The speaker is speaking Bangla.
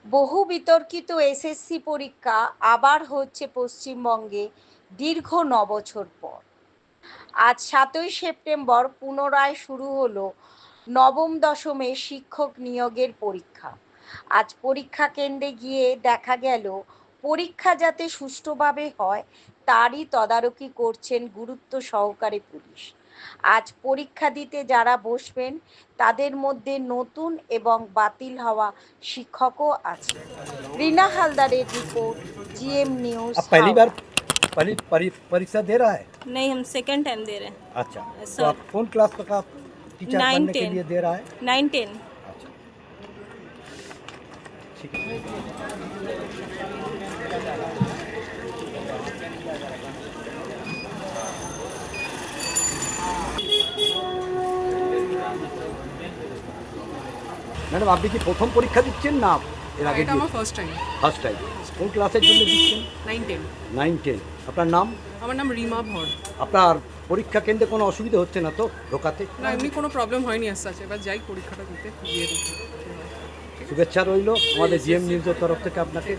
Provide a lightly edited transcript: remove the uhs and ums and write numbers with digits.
বহু বিতর্কিত এসএসসি পরীক্ষা আবার হচ্ছে পশ্চিমবঙ্গে দীর্ঘ ৯ বছর পর। আজ ৭ই সেপ্টেম্বর পুনরায় শুরু হলো নবম দশমের শিক্ষক নিয়োগের পরীক্ষা। আজ পরীক্ষা কেন্দ্রে গিয়ে দেখা গেল পরীক্ষা যাতে সুষ্ঠুভাবে হয় তারই তদারকি করছেন গুরুত্ব সহকারে পুলিশ। আজ পরীক্ষা দিতে যারা বসবেন তাদের মধ্যে নতুন এবং বাতিল হওয়া শিক্ষকও আছে। রিনা হালদারের রিपोर्ट, जीएम न्यूज। अब पहली बार परीक्षा दे रहा है? नहीं, हम सेकंड टाइम दे रहे हैं। अच्छा, तो सर। आप कौन क्लास तक आप टीचर 9, बनने के 10 लिए दे रहा है? 9, 10 अच्छा, ठीक है। ম্যাডাম, আপনি কি প্রথম পরীক্ষা দিচ্ছেন না এর আগে? এটা আমার ফার্স্ট টাইম। First time. কোন ক্লাসের জন্য দিচ্ছেন? 9, 10। 9, 10। আপনার নাম? আমার নাম রিমা ভর। আপনার পরীক্ষা কেন্দ্রে কোনো অসুবিধা হচ্ছে না তো ঢোকাতে? না, এমনি কোনো প্রবলেম হয়নি আজ আছে। এবার যাই পরীক্ষাটা দিতে, দিয়ে দিই। শুভেচ্ছা রইল আমাদের জিএম নিউজের তরফ থেকে আপনাকে।